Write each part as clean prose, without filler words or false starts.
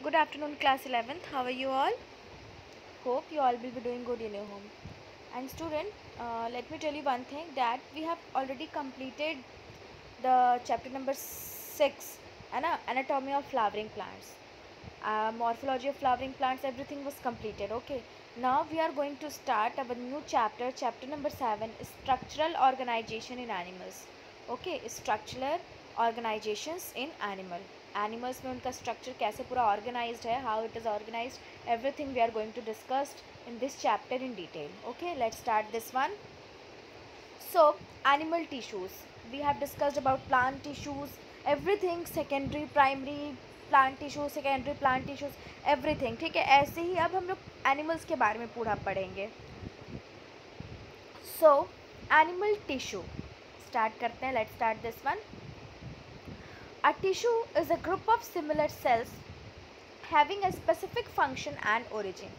Good afternoon, class 11th. How are you all? Hope you all will be doing good in your home. And student, let me tell you one thing that we have already completed the chapter number 6, anatomy of flowering plants. Morphology of flowering plants, everything was completed. Okay. Now we are going to start our new chapter, chapter number 7, structural organization in animals. Okay, structural organizations in animals में उनका structure कैसे पूरा organised है, how it is organised, everything we are going to discuss in this chapter in detail. Okay, let's start this one. So animal tissues, we have discussed about plant tissues, everything, secondary primary plant tissues, secondary plant tissues, everything. ठीक है, ऐसे ही अब हम लोग animals के बारे में पूरा पढ़ेंगे. So animal tissue स्टार्ट करते हैं. Let's start this one. A tissue is a group of similar cells having a specific function and origin.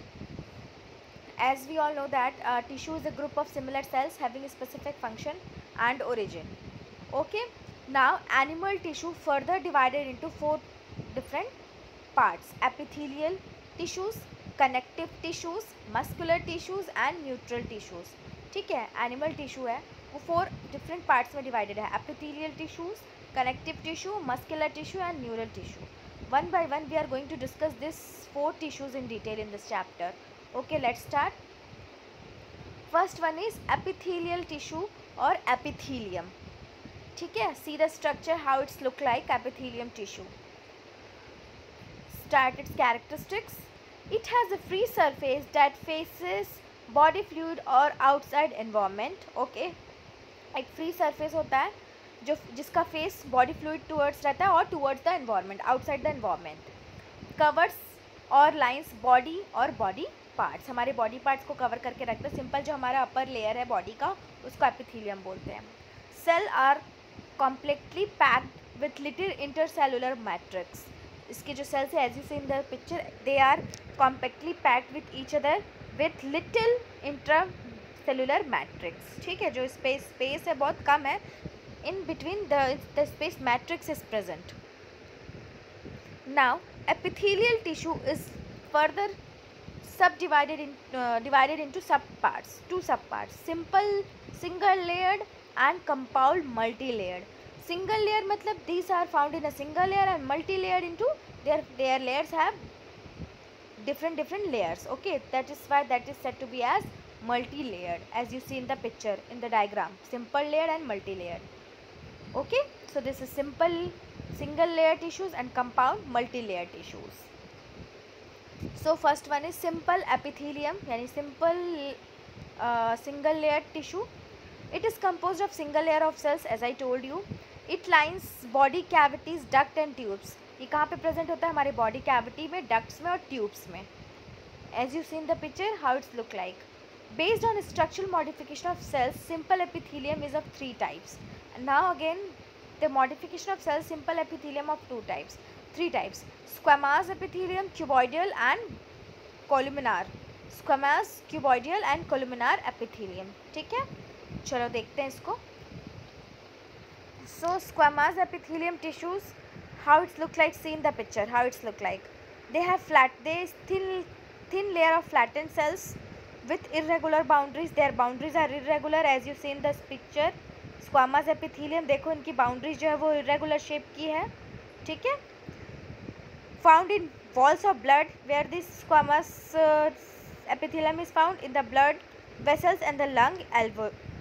As we all know that tissue is a group of similar cells having a specific function and origin. Okay, now animal tissue further divided into 4 different parts: epithelial tissues, connective tissues, muscular tissues and neutral tissues. ठीक है, animal tissue है वो 4 different parts में divided है: epithelial tissues, connective tissue, muscular tissue and neural tissue. One by one we are going to discuss this 4 tissues in detail in this chapter. Okay, let's start. First one is epithelial tissue or epithelium. ठीक है, see the structure, how it's look like. Epithelium tissue. Start its characteristics. It has a free surface that faces body fluid or outside environment. Okay, एक free surface होता है जो जिसका face body fluid towards रहता है और towards the environment, outside the environment. Covers और lines body और बॉडी पार्ट्स, हमारे बॉडी पार्ट्स को कवर करके रखते हैं. सिंपल जो हमारा अपर लेयर है बॉडी का उसको एपिथेलियम बोलते हैं. Cell are compactly packed with little intercellular matrix. इसके जो सेल्स है as you see in the picture, they are compactly packed with each other with little intercellular matrix. ठीक है, जो स्पेस है बहुत कम है, in between the space matrix is present. Now epithelial tissue is further subdivided divided into subparts, 2 subparts: simple single layered and compound multi layered. Single layer मतलब these are found in a single layer, and multi layered into their layers have different layers. Okay, that is why that is said to be as multi layered, as you see in the picture in the diagram. Simple layered and multi layered. Okay, so this is simple single layer tissues and compound multi layer tissues. So first one is simple epithelium, यानी simple single layer tissue. It is composed of single layer of cells, as I told you. It lines body cavities, duct and tubes. ये कहाँ पे present होता है? हमारे body cavity में, ducts में और tubes में. As you see in the picture, how it's look like. Based on structural modification of cells, simple epithelium is of 3 types. Now again, the modification of cells, simple epithelium of 3 types: squamous epithelium, cuboidal and columnar. Squamous, cuboidal and columnar epithelium. ठीक है, चलो देखते हैं इसको. So squamous epithelium tissues, how it's look like, see in the picture how it's look like. They have thin layer of flattened cells with irregular boundaries. Their boundaries are irregular, as you see in this picture. Squamous epithelium देखो, इनकी boundaries जो है वो irregular shape की है. ठीक है, found in walls of blood, where this squamous epithelium is found in the blood vessels and the lung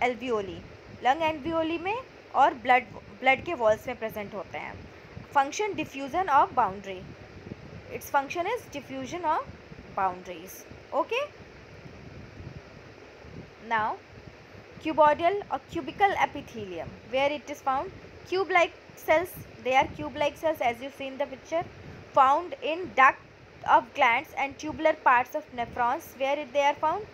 alveoli. Lung alveoli में और ब्लड के वॉल्स में प्रेजेंट होते हैं. Function diffusion of boundary, its function is diffusion of boundaries. Okay, now cuboidal or cubical epithelium, where it is found cube like cells. They are cube like cells, as you see in the picture, found in duct of glands and tubular parts of nephrons. Where they are found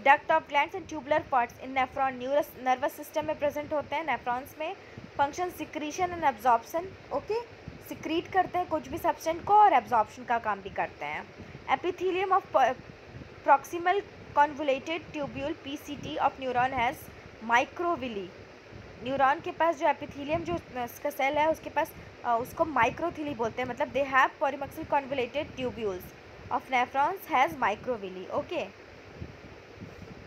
duct of glands and tubular parts in nephron, nervous system में present होते हैं. nephrons में function secretion and absorption. okay, secrete करते हैं कुछ भी substance को और absorption का काम भी करते हैं. epithelium of proximal convoluted tubule PCT of neuron has microvilli. Neuron के पास जो एपिथेलियम जो इसका सेल है उसके पास उसको माइक्रोथिली बोलते हैं, मतलब they have proximal convoluted tubules of nephrons has microvilli. Okay.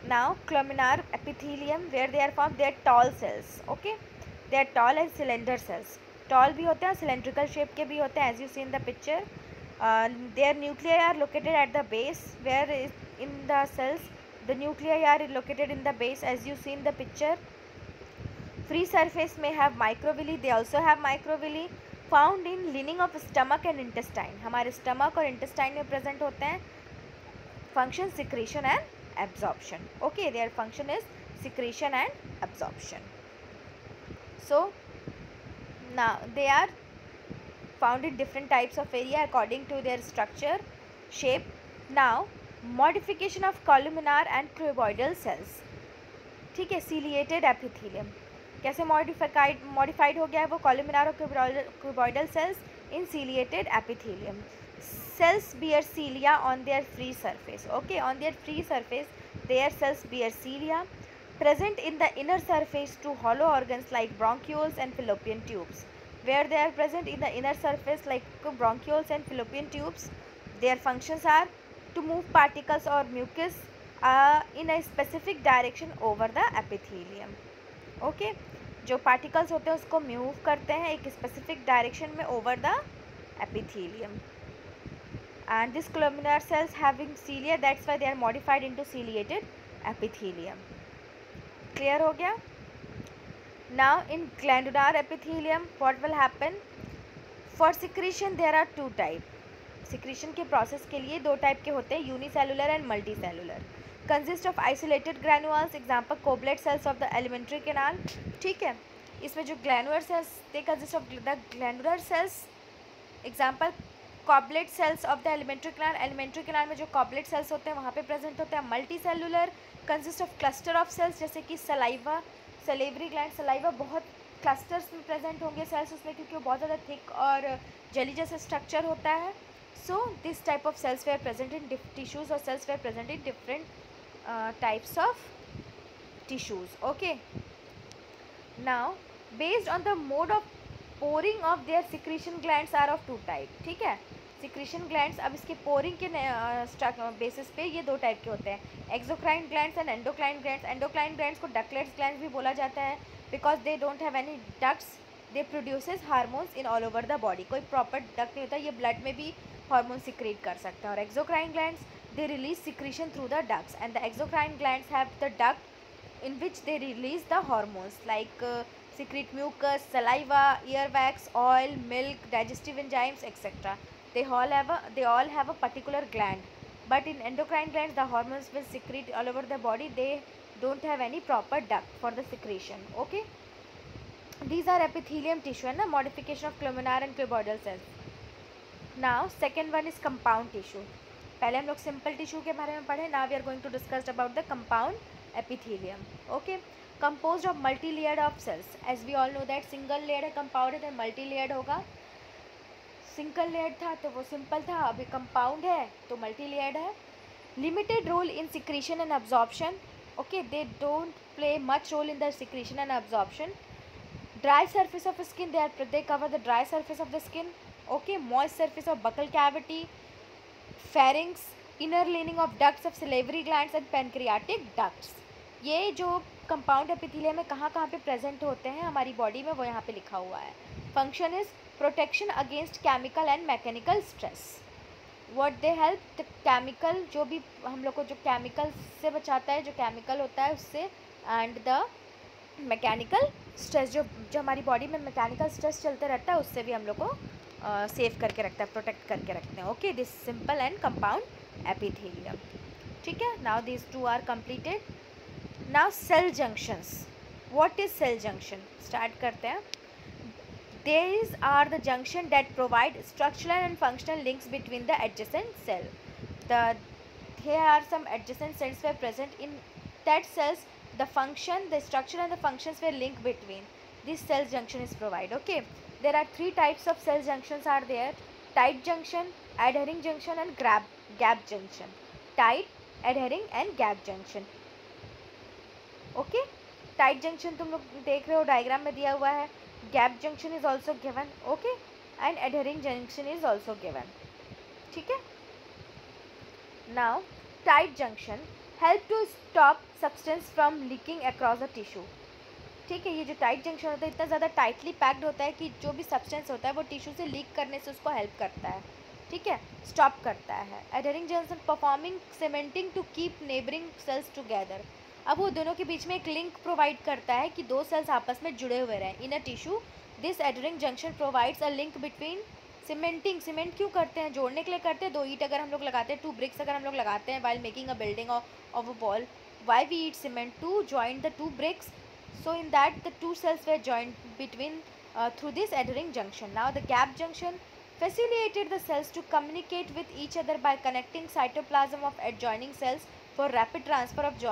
Now columnar epithelium, where they are formed, they are tall cells. Okay, they are tall and cylinder cells. Tall भी होते हैं, cylindrical shape के भी होते हैं, as you see in the picture. Their nuclei are located at the base, where in the cells the nuclei are located in the base, as you see in the picture. Free surface may have microvilli. They also have microvilli found in lining of stomach and intestine. हमारे stomach और intestine में present होते हैं. Function secretion and absorption. Okay, their function is secretion and absorption. So now they are found in different types of area according to their structure, shape. Now modification of columnar and cuboidal cells. ठीक है, ciliated epithelium कैसे modified हो गया है वो columnar और cuboidal cells in ciliated epithelium. Cells bear cilia on their free surface. Okay, on their free surface their cells bear cilia present in the inner surface to hollow organs like bronchioles and fallopian tubes. Where they are present in the inner surface like bronchioles and fallopian tubes, their functions are to move particles or mucus in a specific direction over the epithelium. Okay, जो particles होते हैं उसको move करते हैं एक specific direction में over the epithelium. And this columnar cells having cilia, that's why they are modified into ciliated epithelium. Clear हो गया? Now in glandular epithelium what will happen? For secretion there are two types. Secretion के process के लिए दो type के होते हैं, unicellular and multicellular. Consist of isolated granules, example Coblet cells of the alimentary canal. ठीक है, इसमें जो glandular cells they consist of the glandular cells, example Coblet cells of the alimentary canal. Alimentary canal में जो Coblet cells होते हैं वहाँ पे present होते हैं. Multicellular consist of cluster of cells जैसे कि saliva, salivary gland, saliva बहुत clusters में present होंगे cells उसमें क्योंकि वो बहुत ज़्यादा thick और jelly जैसा structure होता है. So this type of cells were present in tissues or cells were present in different types of tissues. Okay. Now based on the mode of poring of their secretion glands are of two type. ठीक है, secretion glands अब इसके poring के basis पे ये दो type के होते हैं, exocrine glands and endocrine glands. Endocrine glands को ductless glands भी बोला जाता है because they don't have any ducts. They produces hormones in all over the body. कोई proper duct नहीं होता, ये blood में भी hormone secrete कर सकते हैं. और exocrine glands they release secretion through the ducts, and the exocrine glands have the duct in which they release the hormones like secrete mucus, saliva, earwax, oil, milk, digestive enzymes, etc. They all have a particular gland, but in endocrine glands the hormones will secrete all over the body. They don't have any proper duct for the secretion. Okay, these are epithelium tissue and the modification of columnar and cuboidal cells. Now second one is compound tissue. पहले हम लोग simple tissue के बारे में पढ़े. Now we are going to discuss about the compound epithelium. Okay, composed of multi-layered of cells. As we all know that single layered है, compound है तो multi-layered होगा. Single layered था तो वो simple था, अभी compound है तो multi-layered है. Limited role in secretion and absorption. Okay, they don't play much role in the secretion and absorption. Dry surface of skin, they cover the dry surface of the skin. Okay, moist surface of buccal cavity, pharynx, inner lining of ducts of salivary glands and pancreatic ducts. ये जो compound epithelium में कहाँ कहाँ पे present होते हैं हमारी body में वो यहाँ पे लिखा हुआ है. Function is protection against chemical and mechanical stress. What they help the chemical, जो भी हम लोग को जो केमिकल से बचाता है, जो केमिकल होता है उससे, एंड द मैकेनिकल स्ट्रेस, जो हमारी बॉडी में मैकेनिकल स्ट्रेस चलते रहता है उससे भी हम लोग को सेव करके रखता है, प्रोटेक्ट करके रखते हैं. Okay, this simple and compound epithelium. ठीक है, now this two are completed. Now cell junctions. What is cell junction? Start करते हैं. These are the junction that provide structural and functional links between the adjacent cell. Here are some adjacent cells were present in that cells. The function, the structure and the functions were linked between. This cell junction is provided. Okay, there are three types of cell junctions are there: tight junction, adhering junction and gap junction. Tight, adhering and gap junction. Okay, tight junction तुम लोग देख रहे हो diagram में दिया हुआ है. gap junction is also given, okay, and adhering junction is also given. ठीक है. Now tight junction help to stop substance from leaking across the tissue. ठीक है, ये जो टाइट जंक्शन होता है इतना ज़्यादा टाइटली पैक्ड होता है कि जो भी सब्सटेंस होता है वो टिश्यू से लीक करने से उसको हेल्प करता है. ठीक है, स्टॉप करता है. Adhering junction performing cementing to keep neighbouring cells together. अब वो दोनों के बीच में एक लिंक प्रोवाइड करता है कि दो सेल्स आपस में जुड़े हुए रहें. In a tissue this adhering junction provides a link between cementing. Cement क्यों करते हैं? जोड़ने के लिए करते हैं. 2 ईंट अगर हम लोग लगाते हैं, 2 ब्रिक्स अगर हम लोग लगाते हैं while making a building of a wall, why we eat cement? To join the 2 bricks. So in that the 2 cells were joined between through this adhering junction. Now the gap junction facilitated the cells to communicate with each other by connecting cytoplasm of adjoining cells for rapid transfer of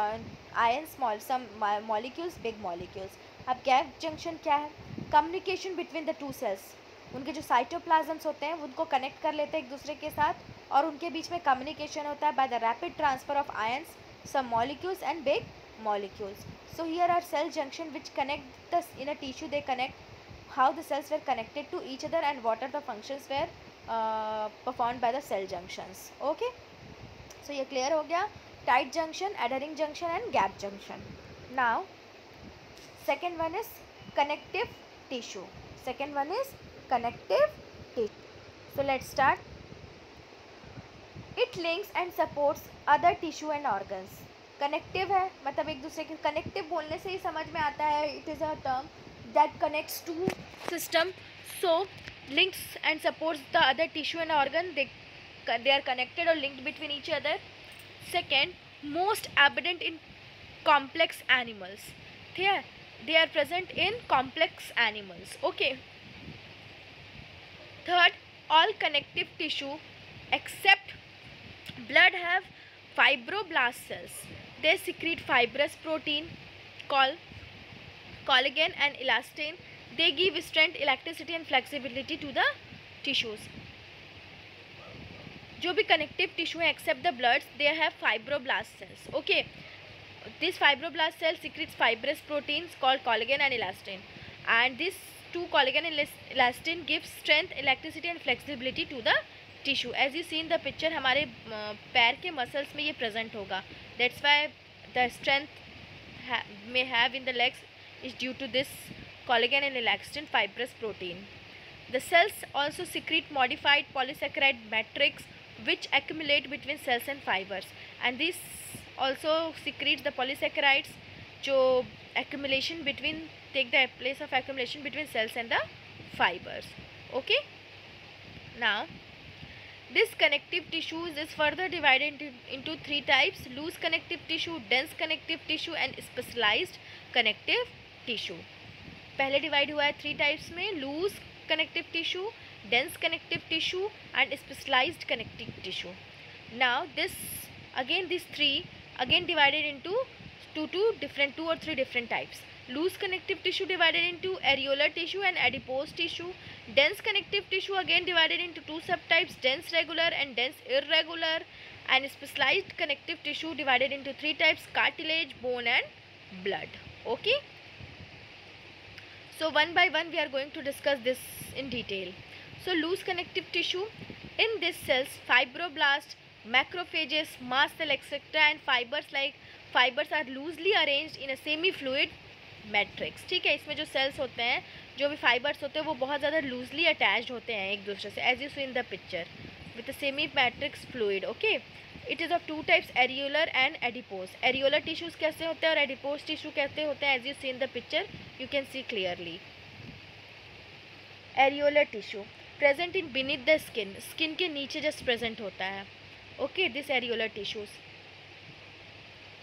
ions, some molecules, big molecules. अब gap junction क्या है? Communication between the 2 cells. उनके जो साइटोप्लाज्म्स होते हैं उनको connect कर लेते हैं एक दूसरे के साथ और उनके बीच में कम्युनिकेशन होता है by the rapid transfer of ions, some molecules and big molecules. So here are cell junction which connect the in a tissue. They connect how the cells were connected to each other and what are the functions were performed by the cell junctions. Okay, so ये clear हो गया. Tight junction, adhering junction and gap junction. Now second one is connective tissue. Second one is connective tissue. So let's start. It links and supports other tissue and organs. Connective है मतलब एक दूसरे के. Connective बोलने से ही समझ में आता है it is a term that connects to system. So links and supports the other tissue and organ. They are connected और linked between each other. Second, most evident in complex animals. ठीक है, they are present in complex animals. Okay. Third, all connective tissue except blood have fibroblast cells. They secrete fibrous protein called collagen and elastin. They give strength, elasticity and flexibility to the tissues. जो भी connective tissue है except the bloods, they have fibroblast cells. Okay, this fibroblast cell secretes fibrous proteins called collagen and elastin, and this two collagen and elastin gives strength, elasticity and flexibility to the tissue. As you see in the picture हमारे पैर के muscles में ये present होगा. That's why the strength may have in the legs is due to this collagen and elastin fibrous protein. The cells also secrete modified polysaccharide matrix which accumulate between cells and fibers, and this also secretes the polysaccharides जो accumulation between take the place of accumulation between cells and the fibers. Okay, now this connective tissues is further divided into 3 types: loose connective tissue, dense connective tissue and specialized connective tissue. पहले divide हुआ है 3 types में: loose connective tissue, dense connective tissue and specialised connective tissue. Now these 3 again divided into two or three different types. Loose connective tissue divided into areolar tissue and adipose tissue. Dense connective tissue again divided into 2 subtypes: dense regular and dense irregular. And specialized connective tissue divided into 3 types: cartilage, bone and blood. Okay, so one by one we are going to discuss this in detail. So loose connective tissue, in this cells fibroblasts, macrophages, mast cell etc. and fibers are loosely arranged in a semi fluid matrix. ठीक है, इसमें जो sales होते हैं, जो भी fibres होते हैं, वो बहुत ज़्यादा लूजली अटैच्ड होते हैं एक दूसरे से, as you see in the picture with semi matrix fluid. Okay, it is of 2 types: areolar and adipose. Areolar tissues कैसे होते हैं और एडिपोज टिश्यू कैसे होते हैं, as you see in the picture you can see clearly. Areolar tissue present in beneath the skin, skin के नीचे just present होता है. Okay, this areolar tissues.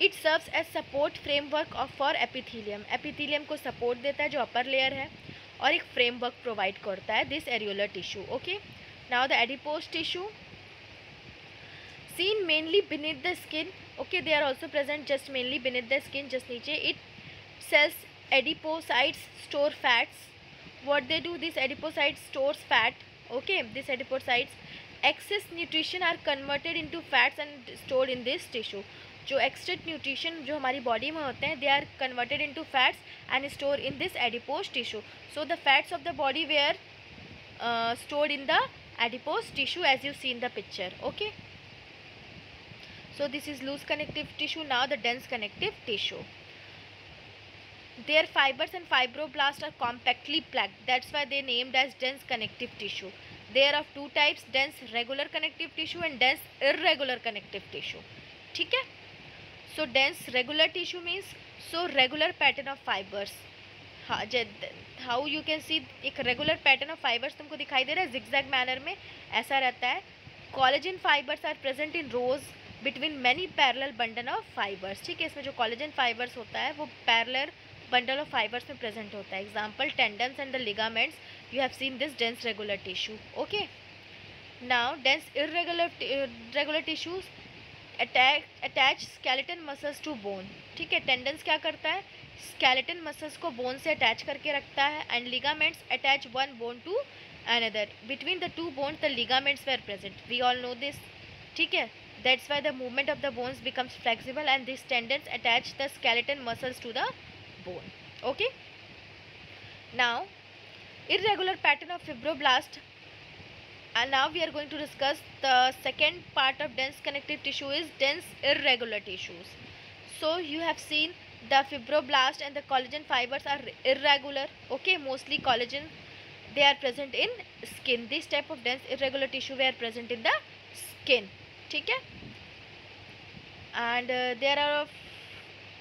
It serves as support framework of for epithelium. Epithelium को support देता है जो upper layer है और एक फ्रेमवर्क प्रोवाइड करता है this areolar tissue. Okay, now the adipose tissue seen mainly beneath the skin. Okay, they are also present just mainly beneath the skin, just नीचे. It cells adipocytes store fats. What they do, this adipocytes stores fat. Okay, this adipocytes excess nutrition are converted into fats and stored in this tissue. जो extra nutrition जो हमारी body में होते हैं, they are converted into fats and store in this adipose tissue. So the fats of the body were stored in the adipose tissue as you see in the picture. Okay, so this is loose connective tissue. Now the dense connective tissue, their fibers and fibroblasts are compactly packed, that's why they named as dense connective tissue. They are of two types, dense regular connective tissue and dense irregular connective tissue. ठीक है. So dense regular tissue means so regular pattern of fibers. How you can सी, एक regular pattern of fibres तुमको दिखाई दे रहा है zigzag manner में, ऐसा रहता है. Collagen fibres are present in rows between many parallel bundle of fibres. ठीक है, इसमें जो कोलेजन फाइबर्स होता है वो पैरेलल बंडल ऑफ फाइबर्स में प्रेजेंट होता है. Example tendons and the ligaments, you have seen this dense regular tissue. Okay, now dense irregular tissues attach skeleton muscles to bone. ठीक है, टेंडन्स क्या करता है, स्केलेटन मसल्स को बोन से अटैच करके रखता है. And ligaments attach one bone to another. Between the two bones the ligaments were present, we all know this. ठीक है, that's why the movement of the bones becomes flexible and this tendons attach the skeleton muscles to the bone. Okay, now irregular pattern of fibroblast, and now we are going to discuss the second part of dense connective tissue is dense irregular tissues. So you have seen the fibroblast and the collagen fibers are irregular. Okay, mostly collagen, they are present in skin. This type of dense irregular tissue were present in the skin. ठीक है, and there are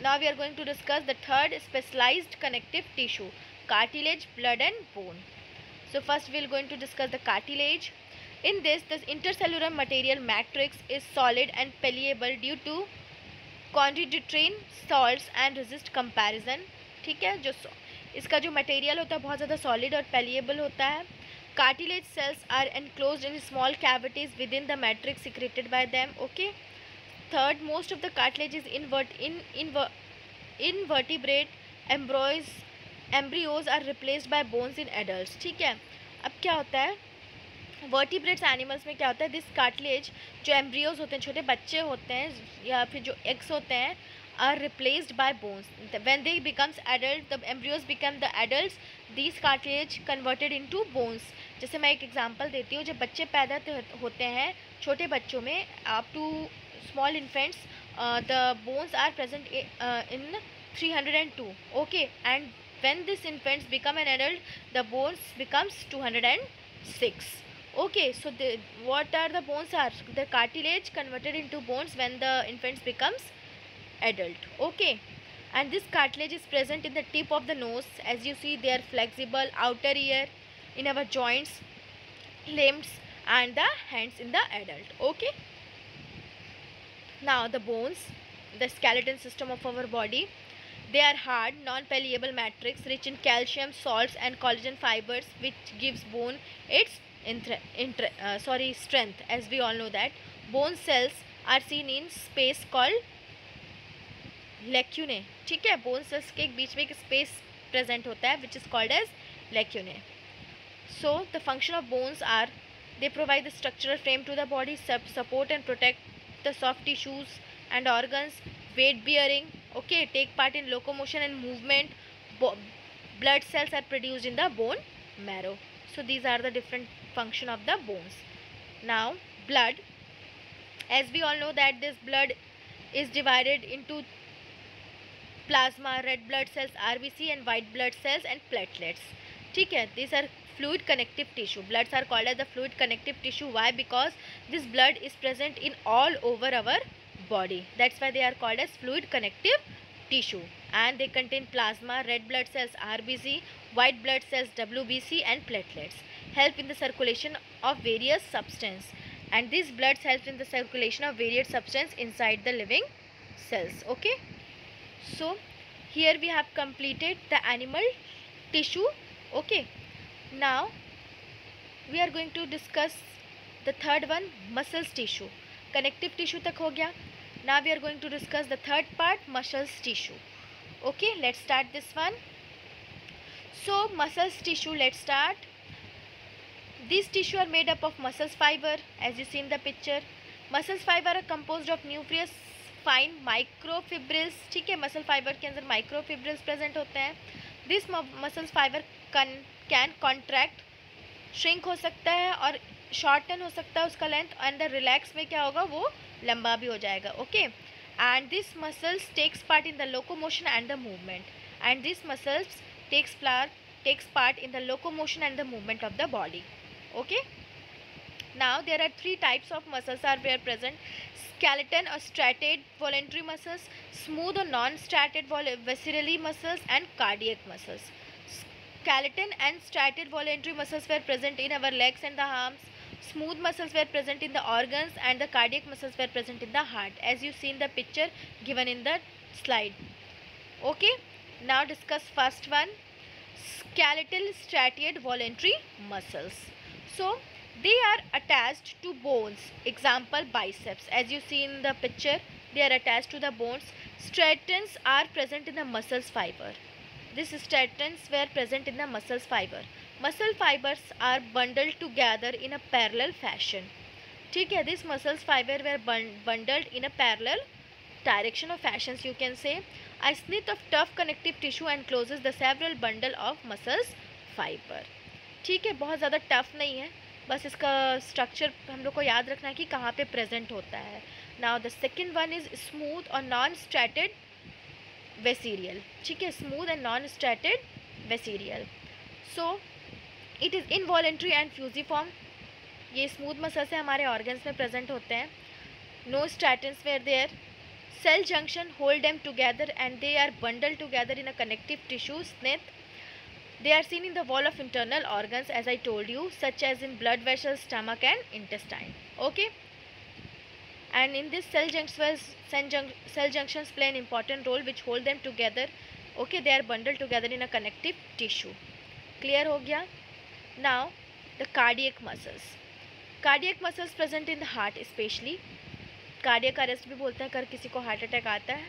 now we are going to discuss the third specialized connective tissue, cartilage, blood and bone. So first we are going to discuss the cartilage. In this, the intercellular material matrix is solid and permeable due to chondroitin salts and resist comparison. ठीक है, जो इसका जो material होता है बहुत ज़्यादा solid और पेलिएबल होता है. cartilage cells are enclosed in small cavities within the matrix secreted by them. Okay, third, most of the cartilage is invertebrate embryos are replaced by bones in adults. ठीक है, अब क्या होता है, वर्टिब्रेट्स एनिमल्स में क्या होता है, दिस कार्टिलेज जो एम्ब्रियोज होते हैं, छोटे बच्चे होते हैं या फिर जो एग्स होते हैं, are replaced by bones. When they becomes adult, the embryos become the adults, this cartilage converted into bones. जैसे मैं एक एग्जांपल देती हूँ, जब बच्चे पैदा होते हैं छोटे बच्चों में, up to small infants, the bones are present in 302. Okay, and when these infants become an adult, the bones becomes 206. Okay, so what are the bones are the cartilage converted into bones when the infants becomes adult. Okay, and this cartilage is present in the tip of the nose. As you see, they are flexible, outer ear, in our joints, limbs and the hands in the adult. Okay, now the bones, the skeleton system of our body, they are hard non-permeable matrix rich in calcium, salts and collagen fibers, which gives bone its strength. As we all know that bone cells are seen in space called lacunae. ठीक है, bone cells के बीच में एक space present होता है which is called as lacunae. So the function of bones are, they provide the structural frame to the body, support and protect the soft tissues and organs, weight bearing. Okay, take part in locomotion and movement. Blood cells are produced in the bone marrow. So these are the different function of the bones. Now blood, as we all know that this blood is divided into plasma, red blood cells, RBC, and white blood cells and platelets. ठीक है, these are fluid connective tissue. Bloods are called as the fluid connective tissue. Why? Because this blood is present in all over our body. That's why they are called as fluid connective tissue. And they contain plasma, red blood cells, RBC, white blood cells, WBC, and platelets. Help in the circulation of various substance. And these bloods help in the circulation of various substance inside the living cells. Okay. So here we have completed the animal tissue. Okay. Now we are going to discuss the third one, muscles tissue. Connective tissue tak ho gaya. Now we are going to discuss the third part, muscles tissue. Okay, let's start this one. So muscles tissue, let's start. These tissue are made up of muscles fiber, as you see in the picture. Muscles fiber are composed of nucleus fine microfibrils, ठीक है, muscle fibre के अंदर microfibrils present होते हैं. This muscle fibre can contract, shrink हो सकता है और शॉर्टन हो सकता है उसका लेंथ, एंड द रिलैक्स में क्या होगा, वो लंबा भी हो जाएगा. Okay, and this muscles takes part in the locomotion and the movement, and this muscles takes part in the locomotion and the movement of the body. Okay, now there are three types of muscles are were present: skeleton or striated voluntary muscles, smooth or non-striated viscerally muscles, and cardiac muscles. Skeleton and striated voluntary muscles were present in our legs and the arms. Smooth muscles were present in the organs, and the cardiac muscles were present in the heart, as you see in the picture given in the slide. Okay, now discuss first one, skeletal striated voluntary muscles. So they are attached to bones, example biceps, as you see in the picture, they are attached to the bones. Striatons are present in the muscles fiber. These striatons were present in the muscles fiber. Muscle fibers are bundled together in a parallel fashion. ठीक है, these muscles fiber were bundled in a parallel direction or fashions, you can say. A snit of tough connective tissue encloses the several bundle of muscles fiber. ठीक है, बहुत ज़्यादा tough नहीं है, बस इसका स्ट्रक्चर हम लोग को याद रखना है कि कहाँ पे प्रेजेंट होता है. Now the second one is smooth और नॉन स्ट्रैटेड वेसीरियल. ठीक है, smooth and non striated visceral. So it is involuntary and fusiform. ये स्मूथ मसल्स से हमारे ऑर्गन्स में प्रेजेंट होते हैं. No striations were there. Cell junction hold them together and they are bundled together in a connective tissue snith. They are seen in the wall of internal organs, as I told you, such as in blood vessels, stomach and intestine. Okay, and in this cell junctions play an important role which hold them together. Okay, they are bundled together in a connective tissue. Clear हो गया. Now the cardiac muscles. Cardiac muscles present in the heart especially. Cardiac arrest भी बोलते हैं अगर किसी को heart attack आता है.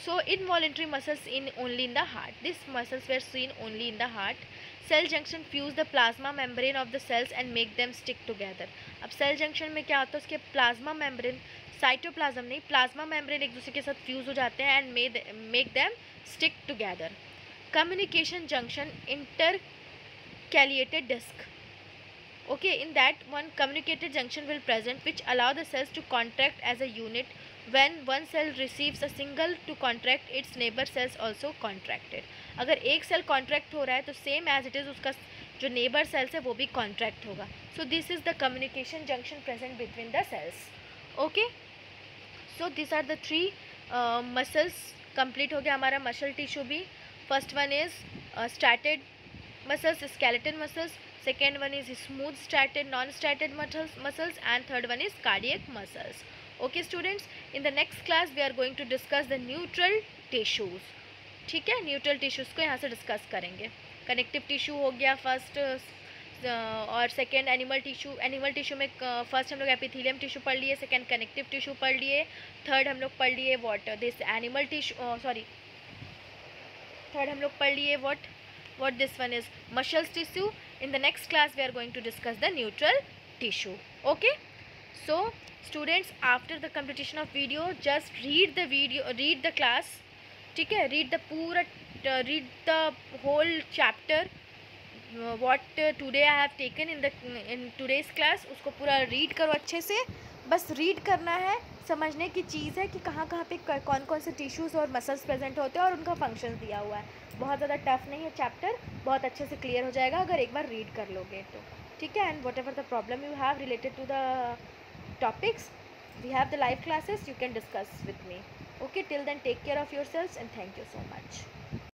So involuntary muscles in only in the heart. This muscles were seen only in the heart. Cell junction fuse the plasma membrane of the cells and make them stick together. अब cell junction में क्या होता है, उसके plasma membrane, cytoplasm नहीं, plasma membrane एक दूसरे के साथ फ्यूज हो जाते हैं and make them stick together. Communication junction intercalated disc. Okay, in that one communicated junction will present which allow the cells to contract as a unit. When one cell receives a signal to contract, its neighbor cells also contracted. अगर एक cell contract हो रहा है तो same as it is उसका जो neighbour sales है वो भी कॉन्ट्रैक्ट होगा. So this is the communication junction present between the cells. Okay, so this are the three muscles. Complete हो गया हमारा मसल टिश्यू भी. First one is striated muscles, skeleton muscles. Second one is smooth striated, non-striated muscles, and third one is cardiac muscles. Okay students, in the next class we are going to discuss the neutral tissues. ठीक है, neutral tissues को यहाँ से discuss करेंगे. Connective tissue हो गया first, और second animal tissue. Animal tissue में फर्स्ट हम लोग एपिथेलियम टिश्यू पढ़ लिए, सेकेंड कनेक्टिव टिश्यू पढ़ लिए, थर्ड हम लोग पढ़ लिए what this animal tissue, sorry, third हम लोग पढ़ लिए what this one is muscle tissue. In the next class we are going to discuss the neutral tissue. Okay, so students, after the completion of video, just read the video, read the class. ठीक है, read the whole chapter what today I have taken in today's class. उसको पूरा read करो अच्छे से. बस read करना है, समझने की चीज़ है कि कहाँ कहाँ पे कौन कौन से टिश्यूज़ और मसल्स प्रेजेंट होते हैं और उनका फंक्शन दिया हुआ है. बहुत ज़्यादा टफ नहीं है चैप्टर, बहुत अच्छे से क्लियर हो जाएगा अगर एक बार रीड कर लोगे तो. ठीक है, and whatever the problem you have related to the topics, we have the live classes, you can discuss with me. Okay, till then take care of yourself and thank you so much.